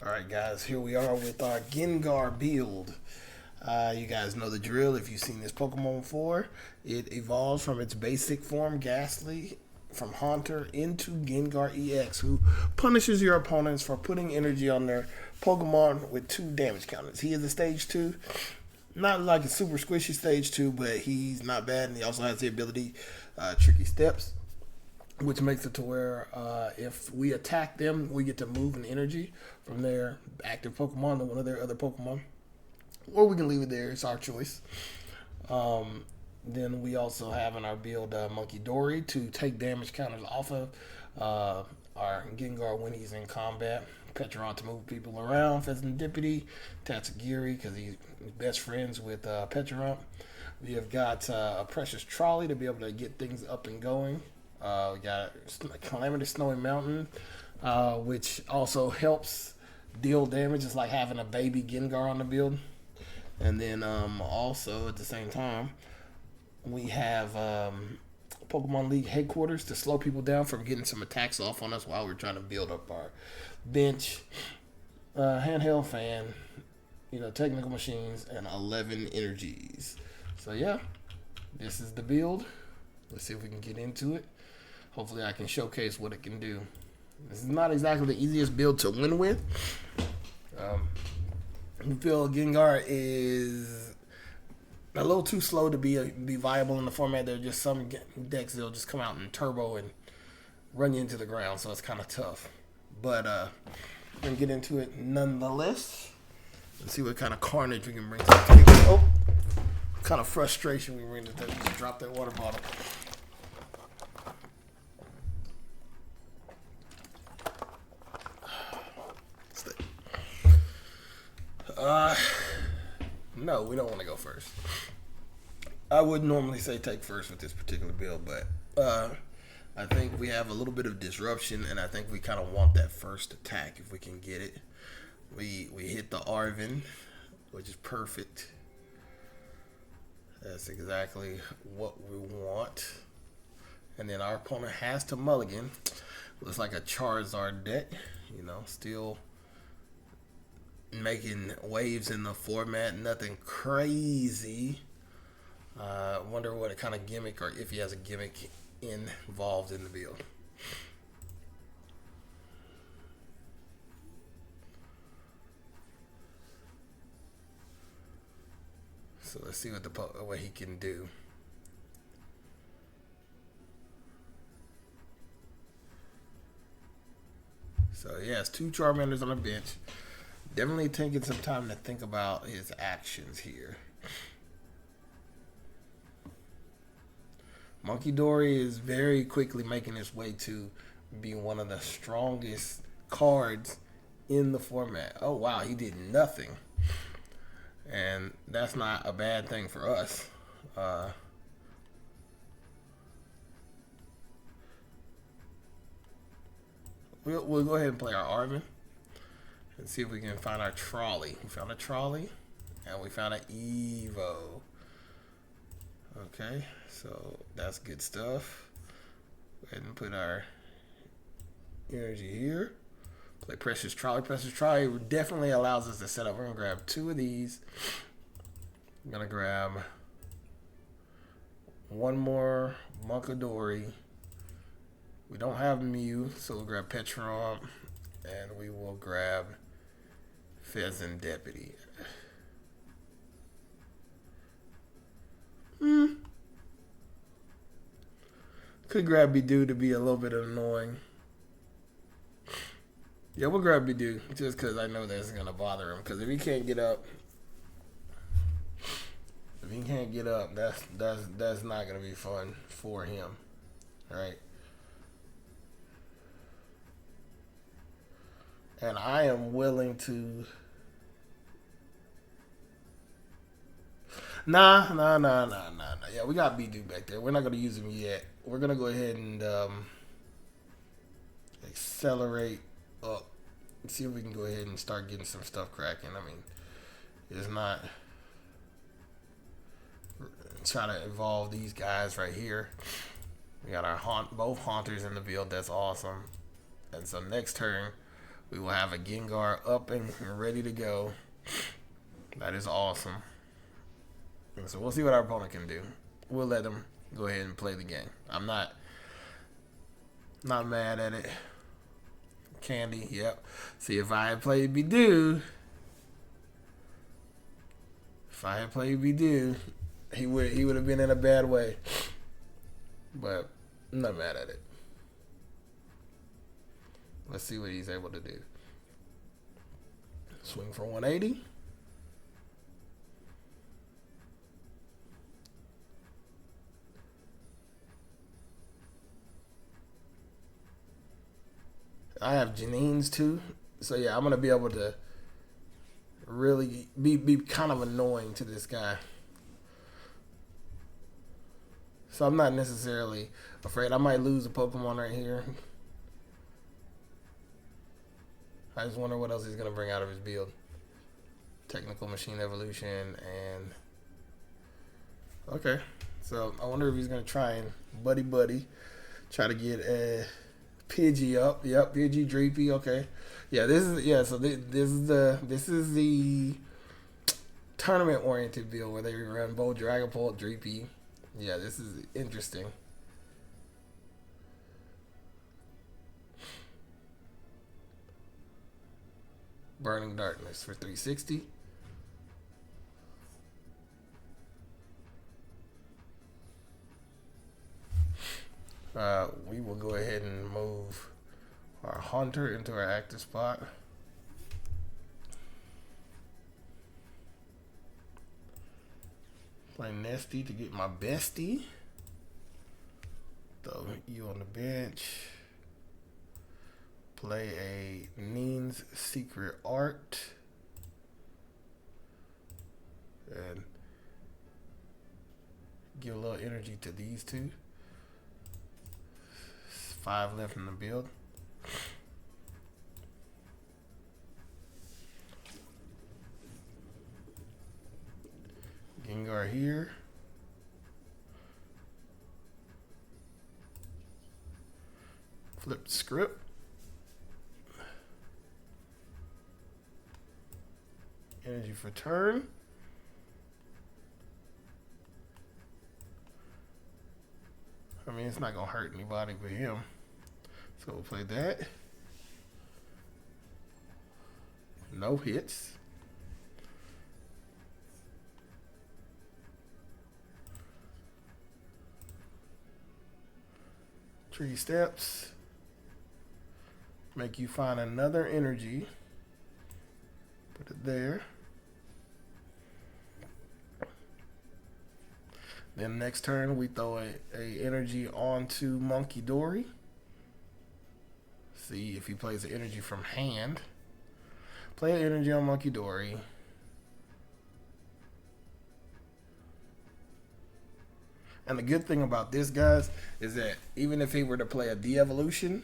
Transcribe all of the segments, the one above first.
Alright guys, here we are with our Gengar build. You guys know the drill if you've seen this Pokemon before. It evolves from its basic form, Ghastly, from Haunter into Gengar EX, who punishes your opponents for putting energy on their Pokemon with 2 damage counters. He is a stage 2. Not like a super squishy stage 2, but he's not bad, and he also has the ability Tricky Steps, which makes it to where if we attack them, we get to move an energy from their active Pokemon to one of their other Pokemon. Or we can leave it there. It's our choice. Then we also have in our build Munkidori to take damage counters off of our Gengar when he's in combat. Petron to move people around. Pheasantipity. Tatsugiri because he's best friends with Petron. We have got a Precious Trolley to be able to get things up and going. We got Calamitous Snowy Mountain, which also helps deal damage. It's like having a baby Gengar on the build. And then also at the same time, we have Pokemon League headquarters to slow people down from getting some attacks off on us while we're trying to build up our bench. Handheld fan, technical machines, and 11 energies. So yeah, this is the build. Let's see if we can get into it. Hopefully I can showcase what it can do. This is not exactly the easiest build to win with. I feel Gengar is a little too slow to be viable in the format. There are just some decks that'll just come out in turbo and run you into the ground, so it's kind of tough. But we're going to get into it nonetheless. Let's see what kind of carnage we can bring to the table. Oh, kind of frustration we bring to the table. Just drop that water bottle. No, we don't want to go first. I would normally say take first with this particular build, but I think we have a little bit of disruption, and I think we kind of want that first attack if we can get it. We hit the Arvin, which is perfect. That's exactly what we want. And then our opponent has to mulligan. Looks like a Charizard deck, still making waves in the format. Nothing crazy. Wonder what kind of gimmick, or if he has a gimmick involved in the build. So let's see what he can do. So he has 2 Charmanders on the bench. Definitely taking some time to think about his actions here. Munkidori is very quickly making his way to be one of the strongest cards in the format. Oh wow, he did nothing. And that's not a bad thing for us. We'll go ahead and play our Arvin and see if we can find our trolley. We found a trolley, and we found an Evo. Okay, so that's good stuff. Go ahead and put our energy here. Play Precious Trolley. Precious Trolley definitely allows us to set up. We're going to grab 2 of these. I'm going to grab 1 more Munkidori. We don't have Mew, so we'll grab Petron, and we will grab Pheasantipity. Could grab Bidoo to be a little bit annoying. Yeah, we'll grab Bidoo just because I know that's gonna bother him. Because if he can't get up, that's not gonna be fun for him. All right. And I am willing to. Nah. Yeah, we got Bidoo back there. We're not gonna use him yet. We're gonna go ahead and accelerate up and see if we can go ahead and start getting some stuff cracking. I mean, it's not try to evolve these guys right here. We got our both Haunters in the field. That's awesome. And so next turn, We will have a Gengar up and ready to go. That is awesome. So we'll see what our opponent can do. We'll let them go ahead and play the game. I'm not mad at it. Candy, yep. See, if I had played Bidoof, he would have been in a bad way. But I'm not mad at it. Let's see what he's able to do. Swing for 180. I have Janine's too. So yeah, I'm going to be able to really be kind of annoying to this guy. So I'm not necessarily afraid. I might lose a Pokemon right here. I just wonder what else he's going to bring out of his build. Technical Machine Evolution and... Okay. So I wonder if he's going to try and buddy. Try to get a Pidgey up. Yep, Pidgey, Dreepy. Okay. Yeah, so this is the tournament oriented build where they run both Dragapult, Dreepy. Yeah, this is interesting. Burning Darkness for 360. We will go ahead and move our Hunter into our active spot. Play Nesty to get my bestie. Throw you on the bench. Play a Neen's Secret Art. And give a little energy to these two. 5 left in the build. Gengar here. Flip script. Energy for turn. I mean, it's not going to hurt anybody but him. So we'll play that. No hits. Tree steps. Make you find another energy. Put it there. Then next turn we throw a energy onto Munkidori. See if he plays the energy from hand. Play an energy on Munkidori. And the good thing about this, guys, is that even if he were to play a de-evolution,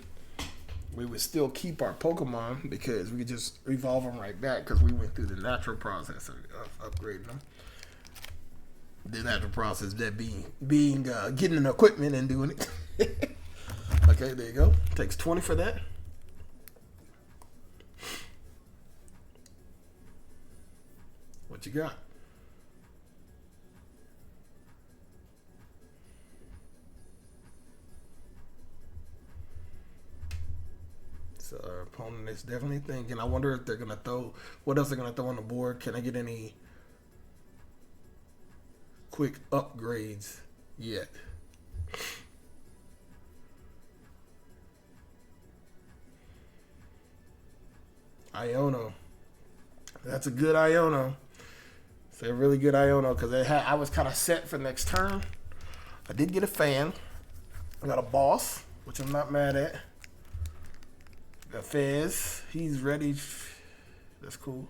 we would still keep our Pokemon because we could just evolve them right back because we went through the natural process of upgrading them. The natural process that being getting an equipment and doing it. Okay, there you go. Takes 20 for that. What you got? So our opponent is definitely thinking. I wonder if they're gonna throw. What else they're gonna throw on the board? Can I get any quick upgrades yet? Iono. That's a good Iono. It's a really good Iono because I was kind of set for next turn. I did get a fan. I got a boss, which I'm not mad at. Got Fez. He's ready. That's cool.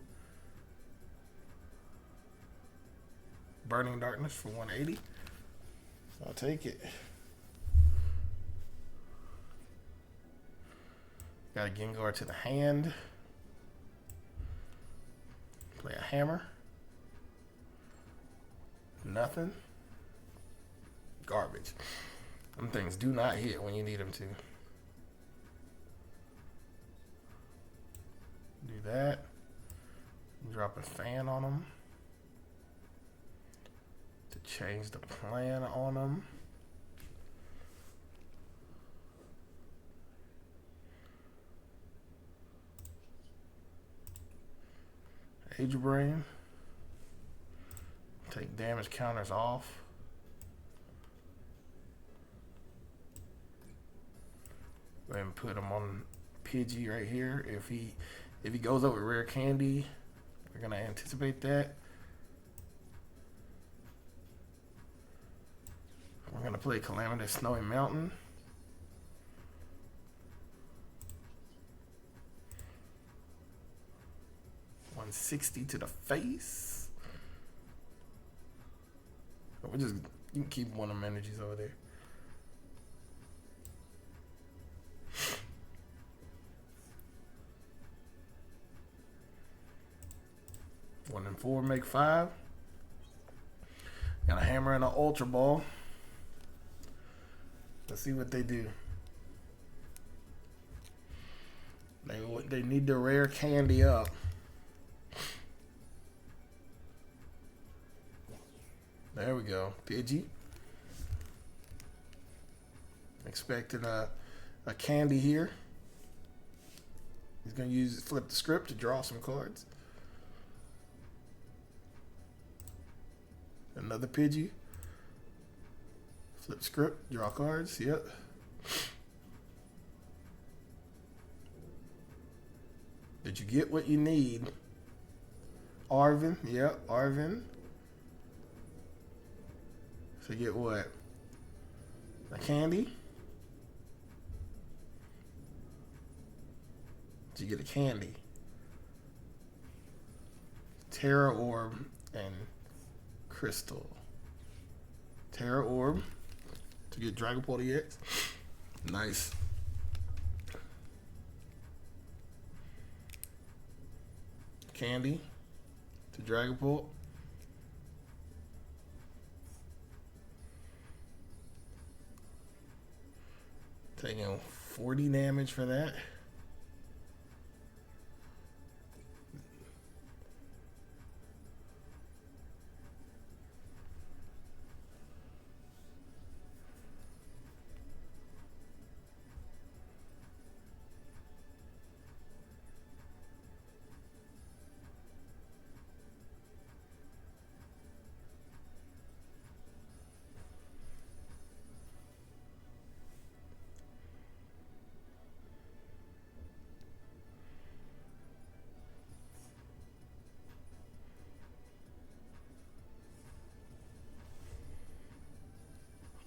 Burning Darkness for 180. I'll take it. Got a Gengar to the hand. Play a hammer. Nothing. Garbage. Them things do not hit when you need them to. that. Drop a fan on them. To change the plan on them. Age Brain. Take damage counters off. Go ahead and put him on Pidgey right here. If he goes up with rare candy, we're gonna anticipate that. We're gonna play Calamitous Snowy Mountain. $160 to the face. We just, you can keep one of them energies over there. One and four make 5. Got a hammer and an Ultra Ball. Let's see what they do. They need the rare candy up. There we go. Pidgey. Expecting a candy here. He's going to flip the script to draw some cards. Another Pidgey. Flip script, draw cards. Yep. Did you get what you need? Arvin. Yep, Arvin. So you get what? A candy? Did you get a candy? Terra Orb and Crystal. Terra Orb to get Dragapult EX. Nice. Candy to Dragapult. Taking 40 damage for that.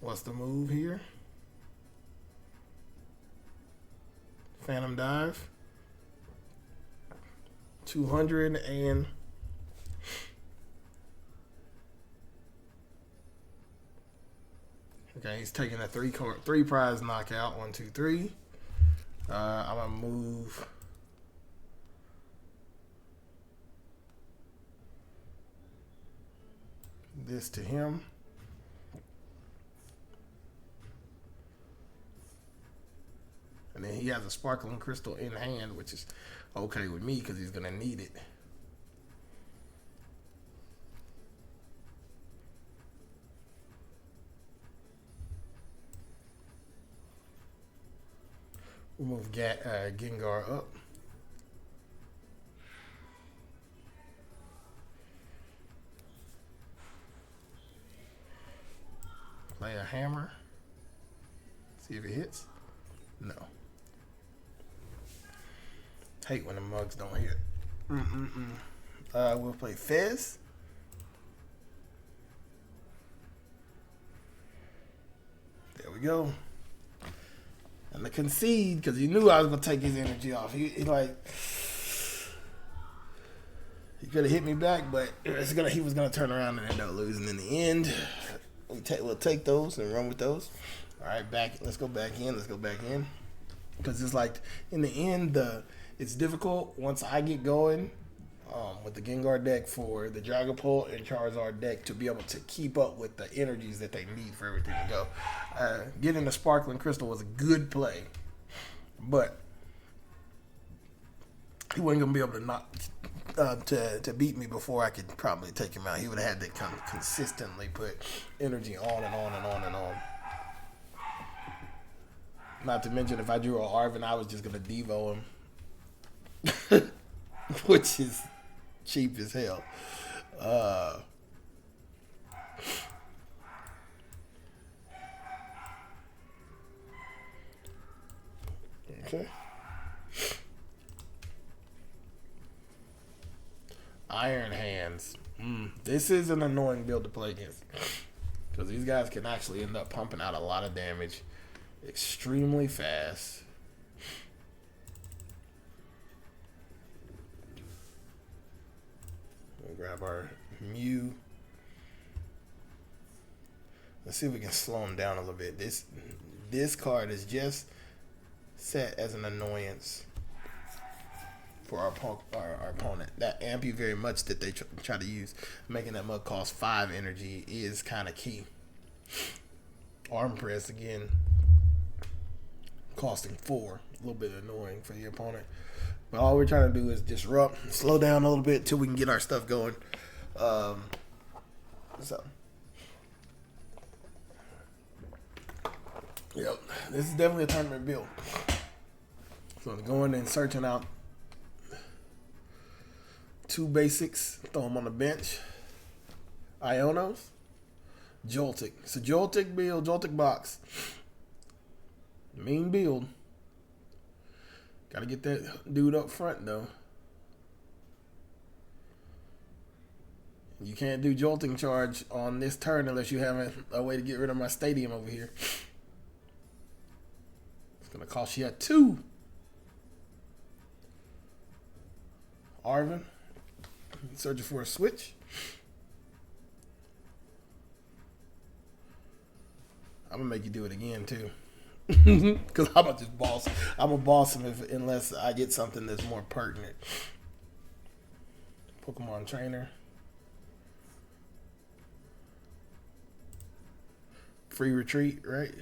What's the move here? Phantom Dive. 200 and okay, he's taking a three prize knockout. 1, 2, 3. I'm gonna move this to him. And then he has a Sparkling Crystal in hand, which is okay with me because he's going to need it. We'll move Gengar up. Play a hammer. See if it hits. No. Hate when the mugs don't hit. We'll play Fez. There we go. And the concede, because he knew I was going to take his energy off. He could have hit me back, but he was going to turn around and end up losing in the end. We'll take those and run with those. All right, let's go back in. Because it's like, in the end, it's difficult once I get going with the Gengar deck for the Dragapult and Charizard deck to be able to keep up with the energies that they need for everything to go. Getting the Sparkling Crystal was a good play, but he wasn't gonna be able to knock to beat me before I could probably take him out. He would have had to kind of consistently put energy on and on and on and on. Not to mention, if I drew a Arvin, I was just gonna Devo him, which is cheap as hell. Okay. Iron Hands. This is an annoying build to play against, because these guys can actually end up pumping out a lot of damage extremely fast. We'll grab our Mew. Let's see if we can slow him down a little bit. This card is just set as an annoyance for our opponent. That amp you very much that they try to use, making that mug cost 5 energy, is kind of key. Arm press again, costing 4, a little bit annoying for the opponent. But all we're trying to do is disrupt, slow down a little bit till we can get our stuff going. So, yep, this is definitely a tournament build. So going and searching out 2 basics, throw them on the bench. Ionos, Joltik. It's a Joltik build, Joltik box. Mean build. Gotta get that dude up front though. You can't do Jolting charge on this turn unless you have a way to get rid of my stadium over here. It's gonna cost you a 2. Arvin, searching for a switch. I'm gonna make you do it again too, because I'm gonna just boss. I'm gonna boss him unless I get something that's more pertinent. Pokemon trainer, free retreat, right?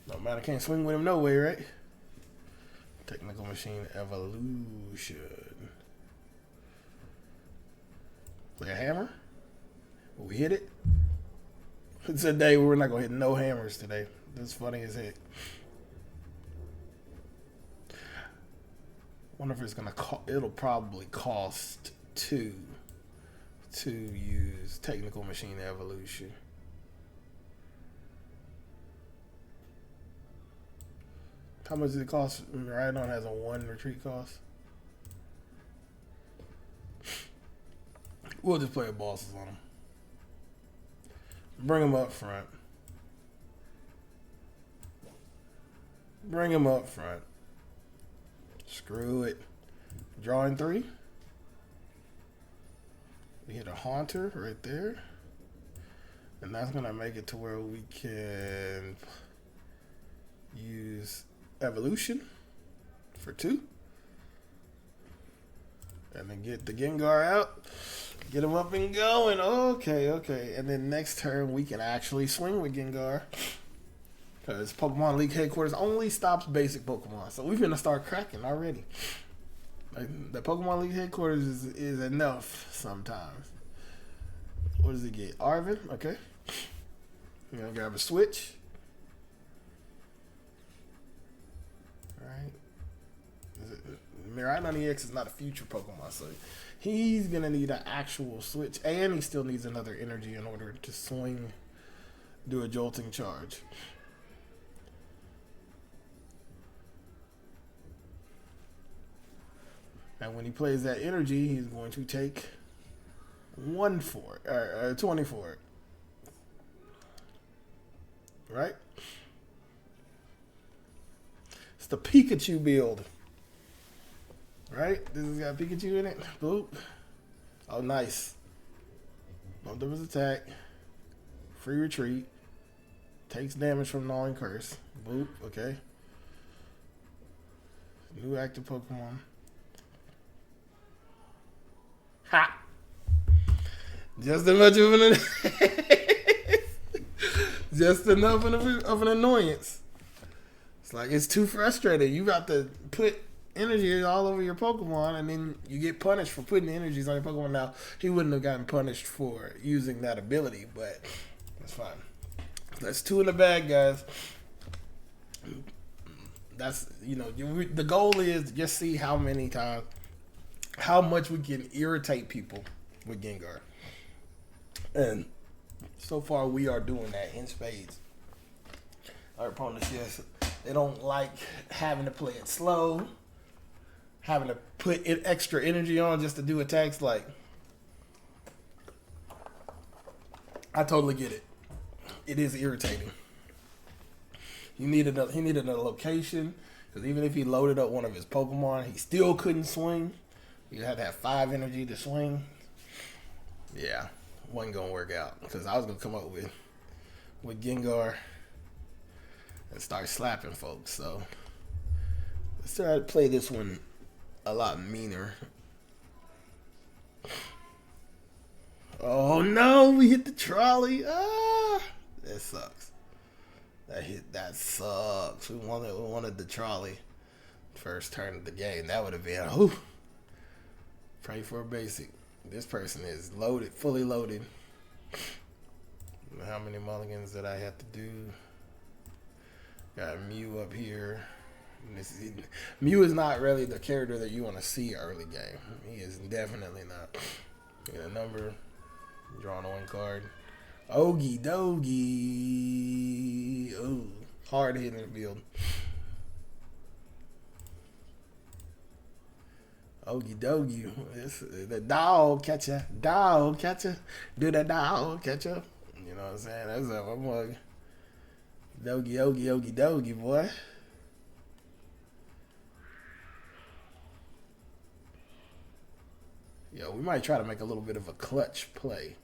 No man, I can't swing with him no way, right? Technical Machine Evolution. Play a hammer. Will we hit it? It's a day where we're not gonna hit no hammers today. That's funny as heck. Wonder if it's gonna it'll probably cost 2 to use Technical Machine Evolution. How much does it cost? Rhydon has a 1 retreat cost. We'll just play a bosses on him. Bring him up front. Bring him up front. Screw it. Drawing 3. We hit a Haunter right there. And that's going to make it to where we can use Evolution for 2. And then get the Gengar out. Get him up and going. Okay. And then next turn we can actually swing with Gengar. Because Pokemon League Headquarters only stops basic Pokemon. So we're going to start cracking already. Like, the Pokemon League Headquarters is enough sometimes. What does he get? Arvin? Okay. We're going to grab a switch. Alright. Rhydon EX is not a future Pokemon, so he's going to need an actual switch. And he still needs another energy in order to swing, do a jolting charge. And when he plays that energy, he's going to take 1 for it, or 20 for it. Right? It's the Pikachu build. Right? This has got Pikachu in it. Boop. Oh, nice. Bumped up his attack. Free retreat. Takes damage from Gnawing Curse. Boop. Okay. New active Pokemon. Ha! Just as much of an just enough of an annoyance. It's like it's too frustrating. You got to put energy all over your Pokemon, and then you get punished for putting energies on your Pokemon. Now he wouldn't have gotten punished for using that ability, but that's fine. That's 2 in the bag, guys. That's the goal is to just see how many times, how much we can irritate people with Gengar, and so far we are doing that in spades. Our opponents, yes, they don't like having to play it slow, having to put extra energy on just to do attacks. Like, I totally get it. It is irritating. He needed a location, because even if he loaded up one of his Pokemon, he still couldn't swing. You had to have 5 energy to swing. Yeah, wasn't gonna work out, because I was gonna come up with Gengar and start slapping folks. So let's try to play this one a lot meaner. Oh no, we hit the trolley. Ah, that sucks. That sucks. We wanted the trolley first turn of the game. That would have been pray for a basic. This person is loaded, fully loaded. How many mulligans did I have to do? Got Mew up here. Mew is not really the character that you want to see early game. He is definitely not. Get a number. Drawing a 1 card. Okie dokie. Oh, hard hitting the field. Okie dokie. The dog catcher. Dog catcher. Do the dog catcher. You know what I'm saying? That's a mug. Dogie, okie, okie, dokie, boy. Yo, we might try to make a little bit of a clutch play.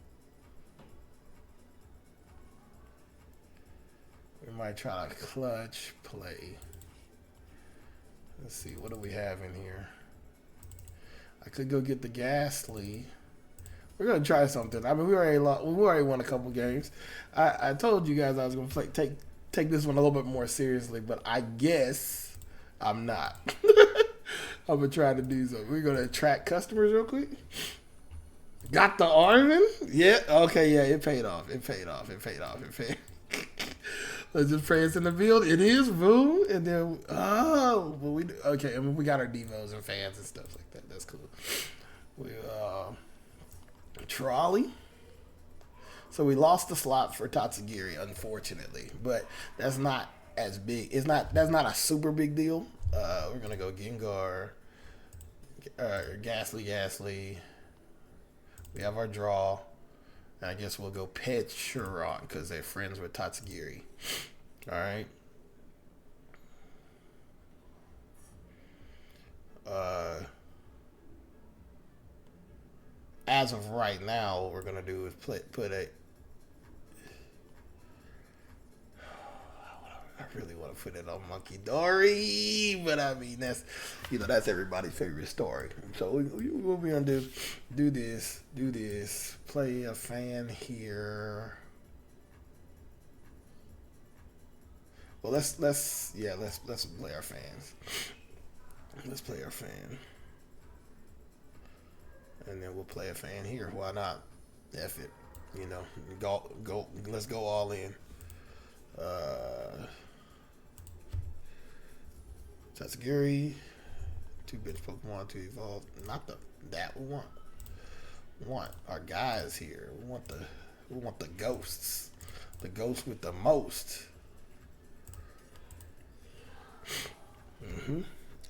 We might try to clutch play. Let's see, what do we have in here? I could go get the Ghastly. We're gonna try something. I mean, we already won a couple games. I told you guys I was gonna take this one a little bit more seriously, but I guess I'm not. I'm gonna try to do something. We're gonna attract customers real quick. Got the Armin? Yeah. Okay. Yeah. It paid off. It paid off. It paid off. It paid. Let's just pray it's in the field. It is, boom. And then okay. I mean, we got our Devos and fans and stuff like that. That's cool. We trolley. So we lost the slot for Tatsugiri, unfortunately, but that's not as big. That's not a super big deal. We're gonna go Gengar, Ghastly. We have our draw. And I guess we'll go Petcheron because they're friends with Tatsugiri. All right. As of right now, what we're gonna do is put a. I really want to put it on Munkidori, but I mean that's everybody's favorite story. So what we're gonna do this, play a fan here. Well, let's play our fans. Let's play our fan, and then we'll play a fan here. Why not? F it, go. Let's go all in. Tatsugiri, 2 bench Pokemon to evolve. Not that we want our guys here. We want the ghosts. The ghost with the most.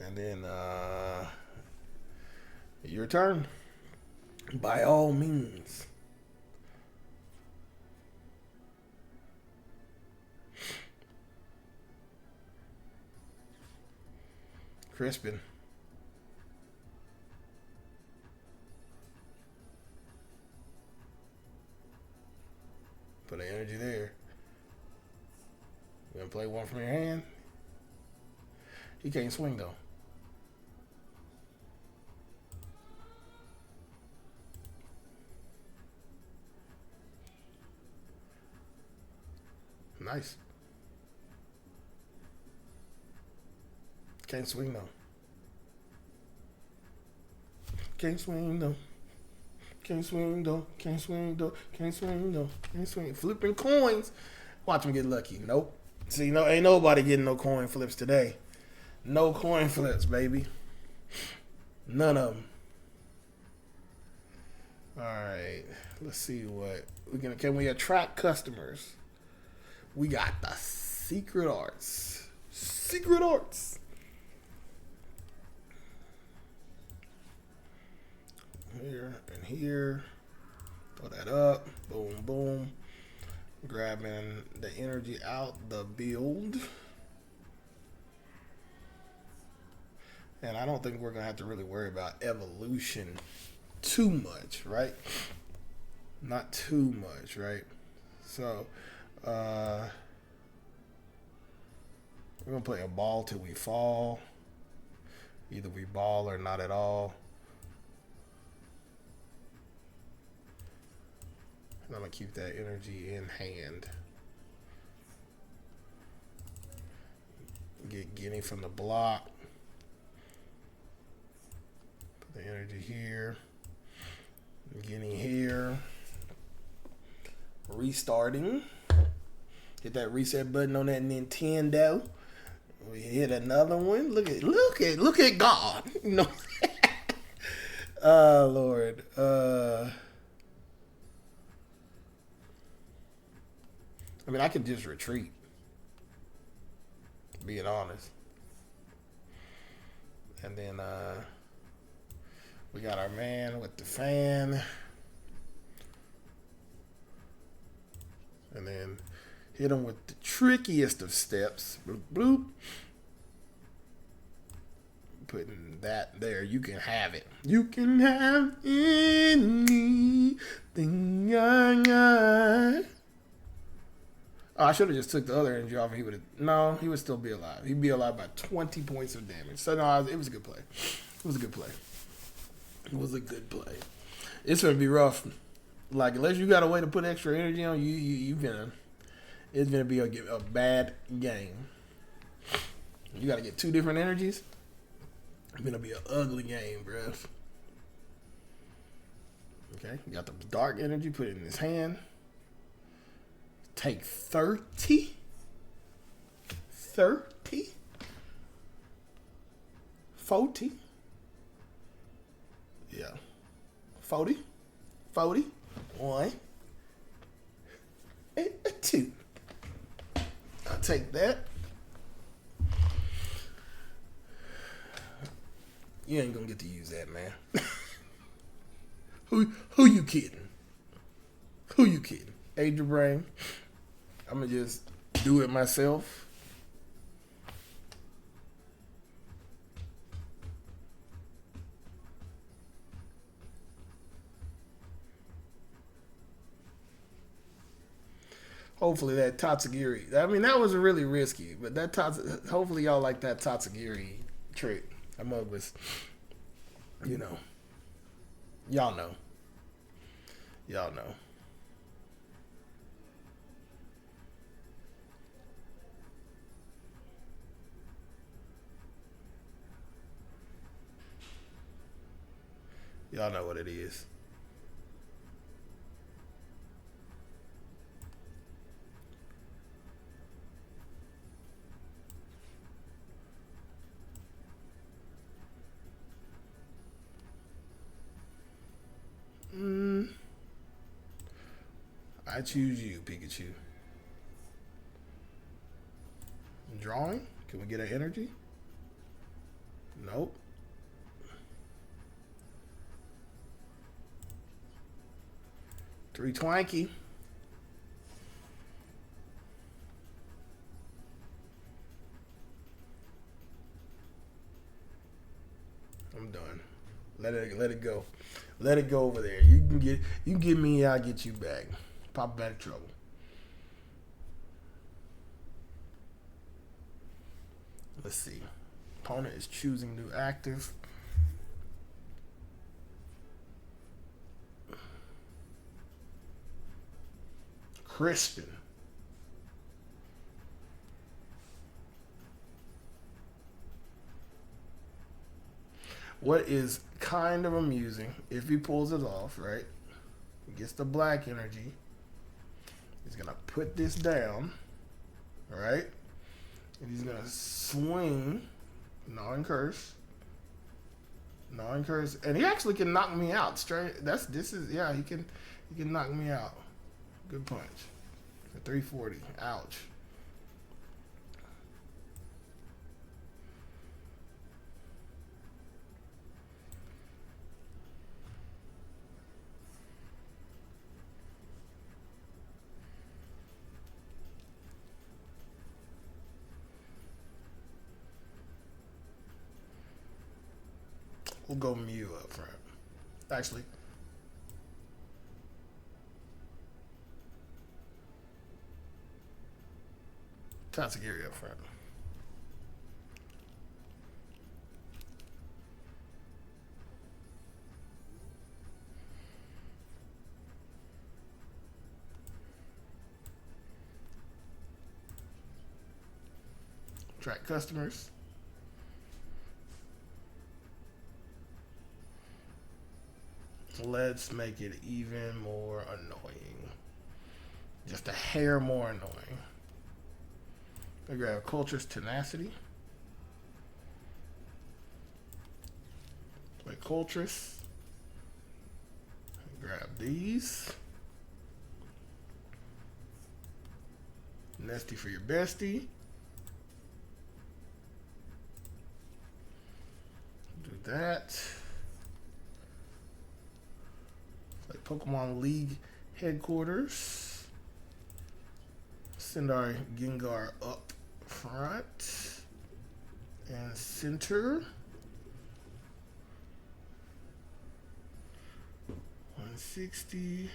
And then your turn. By all means. Crispin. Put the energy there. You gonna play one from your hand? He can't swing though. Nice. Can't swing though. Can't swing though. Can't swing though. Can't swing though. Can't swing though. Can't swing. Flipping coins. Watch him get lucky. Nope. See, no, ain't nobody getting no coin flips today. No coin flips, baby. None of them. All right. Let's see what we can. Can we attract customers? We got the secret arts. Secret arts. Here and here. Throw that up. Boom, boom. Grabbing the energy out the build. And I don't think we're going to have to really worry about evolution too much, right? Not too much, right? So, we're going to play a ball till we fall. Either we ball or not at all. And I'm going to keep that energy in hand. Get Guinea from the block. Put the energy here. Guinea here. Restarting. Hit that reset button on that Nintendo. We hit another one. Look at God. You know. Oh Lord. I mean, I could just retreat. Being honest. And then we got our man with the fan. And then hit him with the trickiest of steps. Bloop, bloop. Putting that there. You can have it. You can have anything I got. Oh, I should have just took the other energy off and he would have... No, he would still be alive. He'd be alive by 20 points of damage. So, no, it was a good play. It was a good play. It was a good play. It's going to be rough. Like, unless you got a way to put extra energy on, it's going to be a bad game. You got to get 2 different energies. It's going to be an ugly game, bro. Okay, you got the dark energy, put it in his hand. Take 30. 40. Yeah. 40. 1. And a 2. I'll take that. You ain't gonna get to use that, man. Who you kidding? Who you kidding? Age your brain. I'm gonna just do it myself. Hopefully that Tatsugiri. I mean, that was really risky, but that hopefully y'all like that Tatsugiri trick. That mug was, y'all know. Y'all know. Y'all know what it is. I choose you, Pikachu. Drawing? Can we get an energy? Nope. Three Twanky. I'm done. Let it go. Let it go over there. You can get me, I'll get you back. Pop back trouble. Let's see. Opponent is choosing new active. Crispin. What is kind of amusing, if he pulls it off, right? He gets the black energy. He's going to put this down, right? And he's going to swing, non-curse. Non-curse. And he actually can knock me out straight. He can knock me out. Good punch. For 340. Ouch. We'll go Mew up front. Actually, Tatsugiri up front. Track customers. Let's make it even more annoying. Just a hair more annoying. I grab Culture's Tenacity. Play Cultress. Grab these. Nesty for your bestie. Do that. Like Pokemon League headquarters. Send our Gengar up front and center. 160.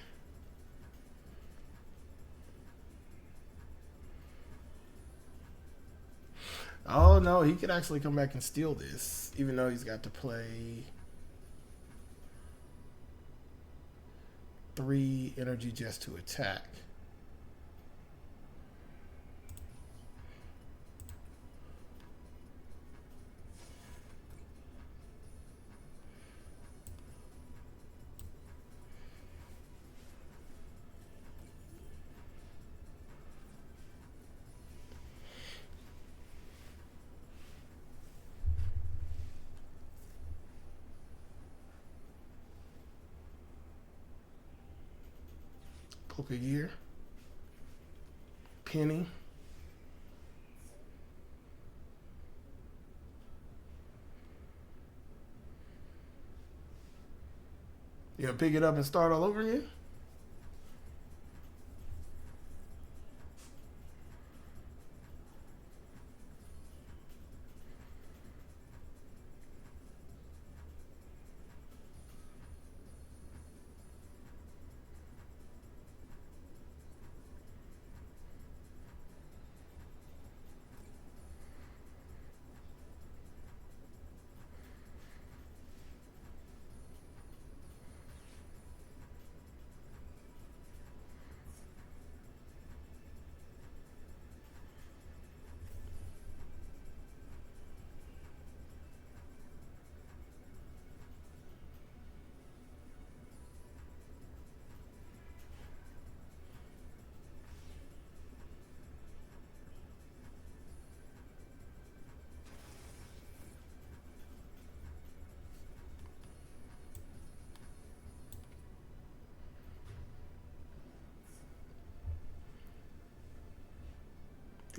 Oh no, he could actually come back and steal this, even though he's got to play 3 energy just to attack. Pokegear, Penny, you gonna pick it up and start all over again?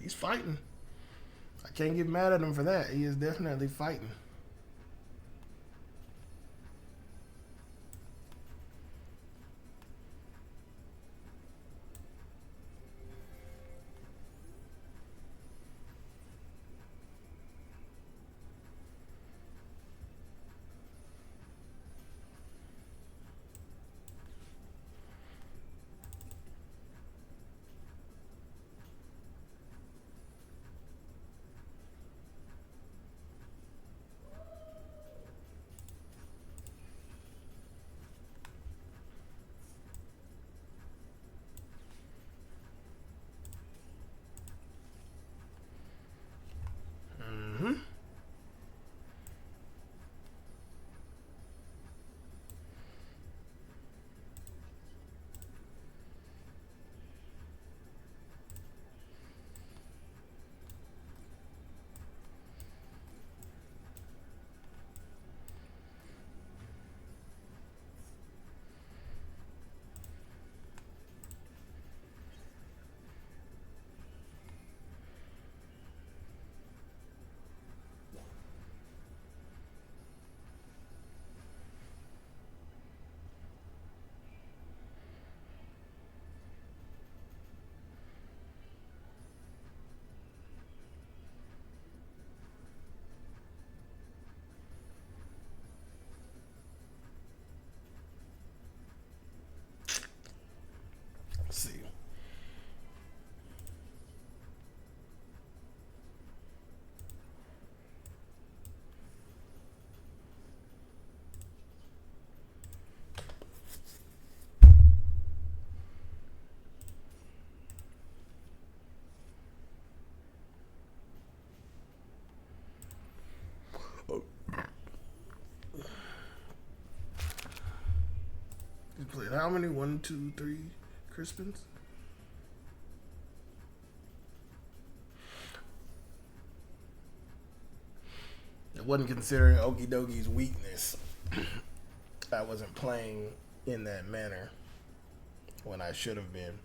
He's fighting. I can't get mad at him for that. He is definitely fighting. did how many? 1, 2, 3 Crispins? I wasn't considering Okidogi's weakness. I wasn't playing in that manner when I should have been.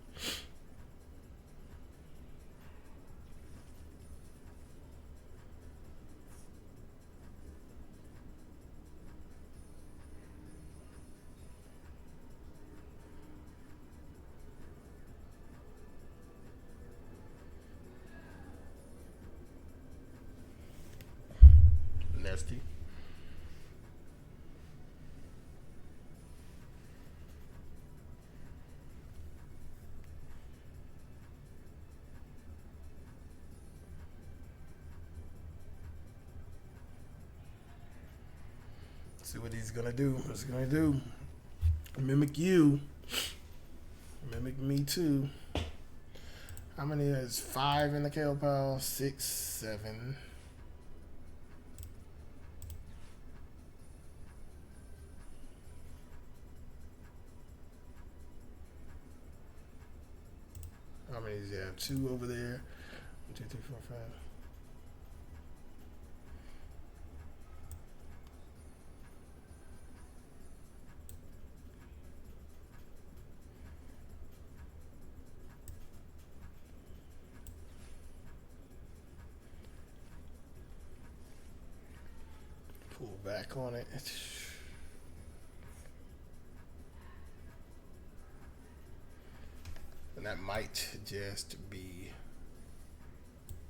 Nasty. See what he's gonna do. What's he gonna do? Mimic you. Mimic me too. How many is 5 in the KO pile? 6, 7. How many does he have? 2 over there. 1, 2, 3, 4, 5. Pull back on it. And that might just be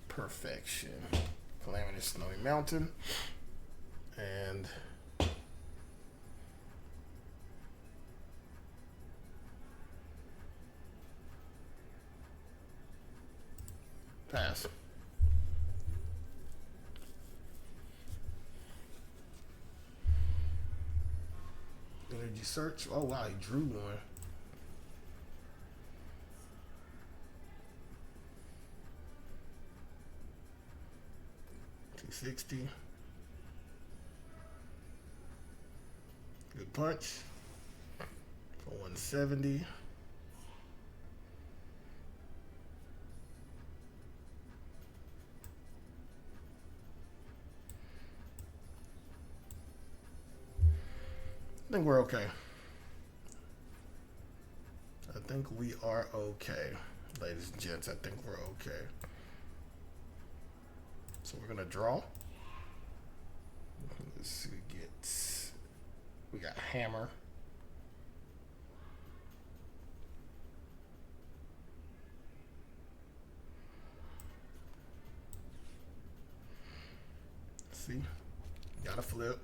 perfection. Calamitous Snowy Mountain. And pass. Energy search. Oh wow, he drew one. $260. Good punch. For 170. I think we're okay. I think we are okay. Ladies and gents, I think we're okay. So we're gonna draw. Let's see what we get. We got hammer. See? Got a flip.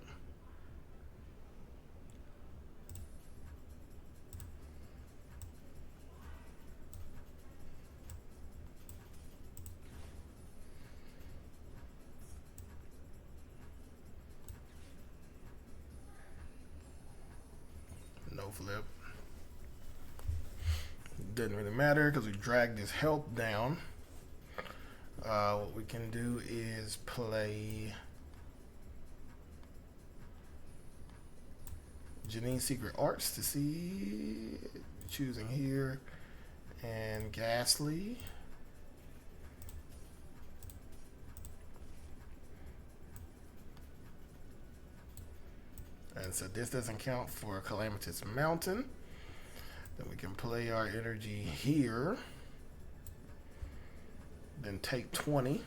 No flip. Didn't really matter because we dragged his health down. What we can do is play Janine's Secret Arts to see. Choosing here. And Ghastly. And so this doesn't count for Calamitous Mountain. Then we can play our energy here. Then take 20.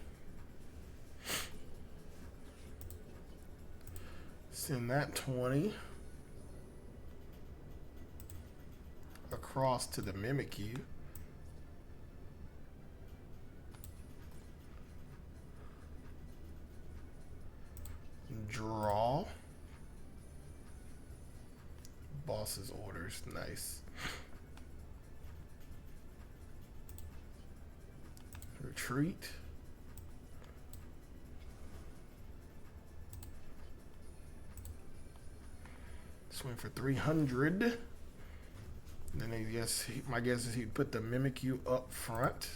Send that 20 across to the Mimikyu. Draw. Boss's orders, nice. Retreat. Swing for 300. Then I guess my guess is he'd put the Mimikyu up front.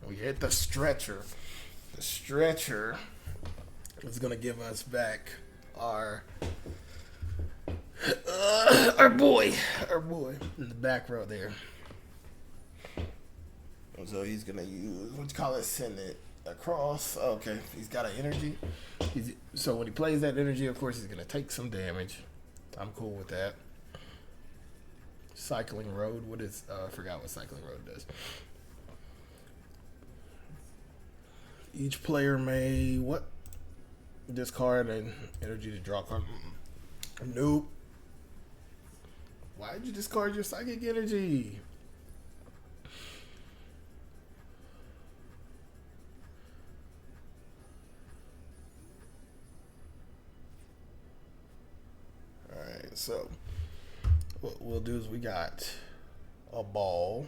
We hit the stretcher. The stretcher is gonna give us back our Our boy in the back row there. So he's gonna use what you call it, send it across. Okay, he's got an energy. So when he plays that energy, of course, he's gonna take some damage. I'm cool with that. Cycling Road. What is? I forgot what Cycling Road does. Each player may what? Discard an energy to draw a card. Nope. Why did you discard your psychic energy? Alright, so what we'll do is we got a ball.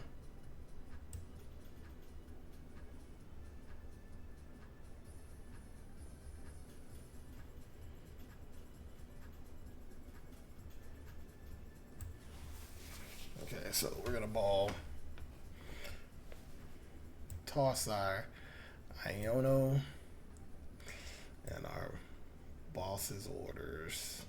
Okay, so we're gonna ball toss our Iono and our boss's orders.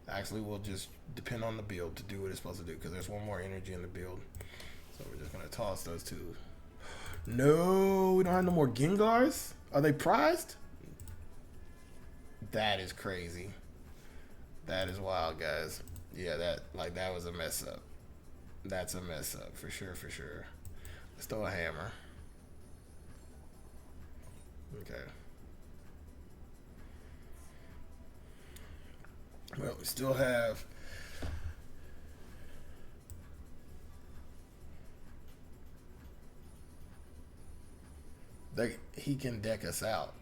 Actually, we'll just depend on the build to do what it's supposed to do because there's one more energy in the build. So we're just gonna toss those two. No, we don't have no more Gengars. Are they prized? That is crazy. That is wild, guys. Yeah, that was a mess up. That's a mess up for sure, for sure. Let's throw a hammer. Okay. Well, we still have he can deck us out.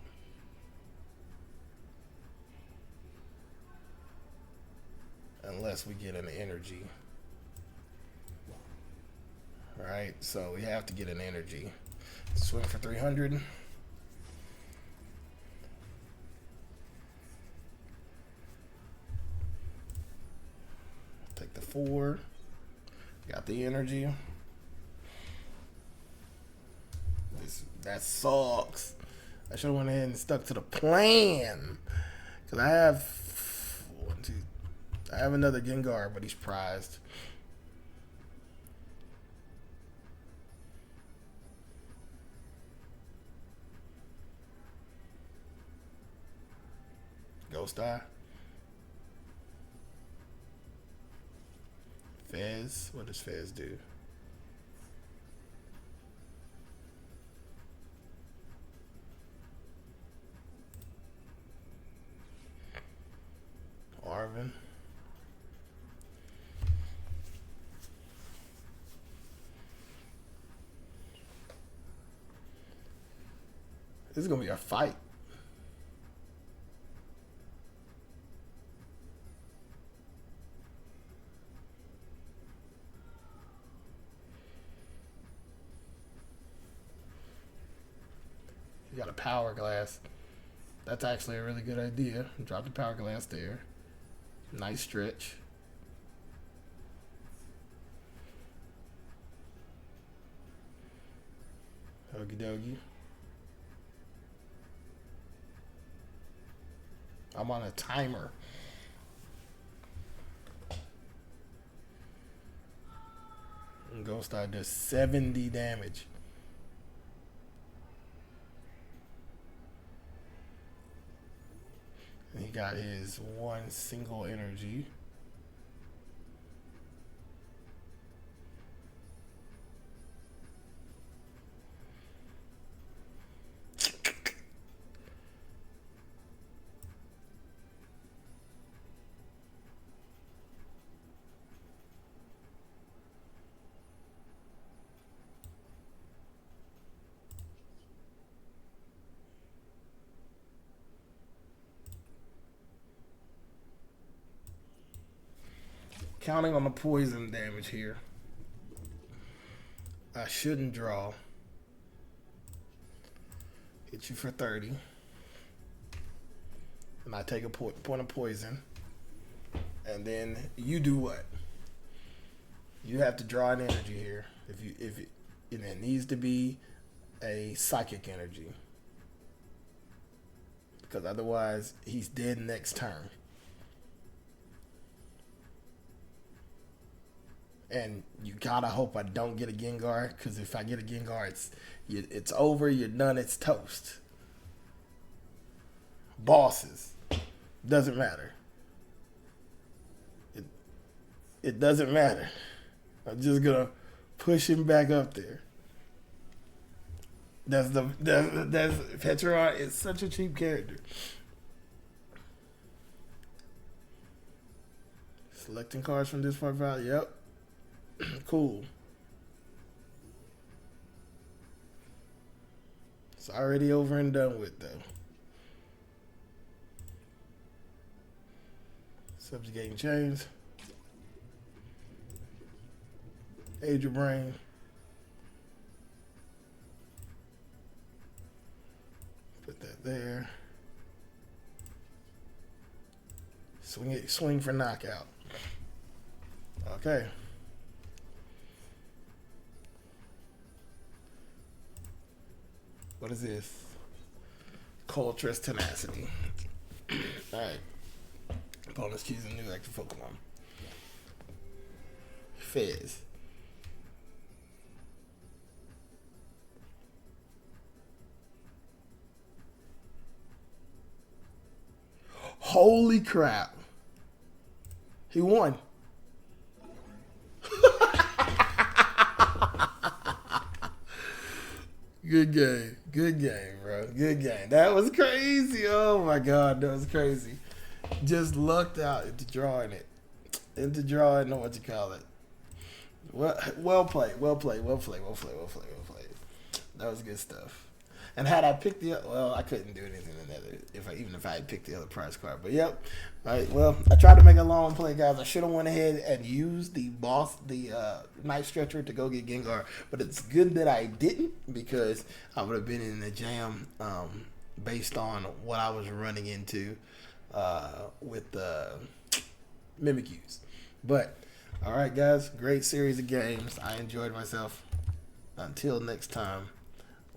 Unless we get an energy. Alright, so we have to get an energy. Swing for 300. Take the 4. Got the energy. That sucks. I should have went ahead and stuck to the plan. Because I have another Gengar, but he's prized. Ghost Eye. Fez. What does Fez do? Arvin. This is gonna be a fight. You got a power glass. That's actually a really good idea. Drop the power glass there. Nice stretch. Okie dokie. I'm on a timer. And Ghost Eye does 70 damage. And he got his one single energy. Counting on the poison damage here. I shouldn't draw. Hit you for 30. And I take a point of poison. And then you do what? You have to draw an energy here. And it needs to be a psychic energy. because otherwise he's dead next turn. And you gotta hope I don't get a Gengar, because if I get a Gengar, it's over. You're done. It's toast. Bosses, doesn't matter. It doesn't matter. I'm just gonna push him back up there. That's Petron is such a cheap character. Selecting cards from this part file. Yep. Cool. It's already over and done with, though. Subjugating chains. Age your brain. Put that there. Swing for knockout. Okay. What is this? Coltress Tenacity. Alright. Opponents choosing new active Pokemon. Fizz. Holy crap. He won. Good game. Good game, bro. Good game. That was crazy. Oh my God, that was crazy. Just lucked out into drawing it. Into drawing, what you call it. Well played. Well played. Well played. Well played. Well played. Well played. That was good stuff. And had I picked I couldn't do anything in that even if I had picked the other prize card. But yep. All right. Well, I tried to make a long play, guys. I should have went ahead and used the Night Stretcher to go get Gengar, but it's good that I didn't, because I would have been in the jam based on what I was running into with the Mimikyus. But all right, guys. Great series of games. I enjoyed myself. Until next time.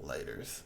Laters.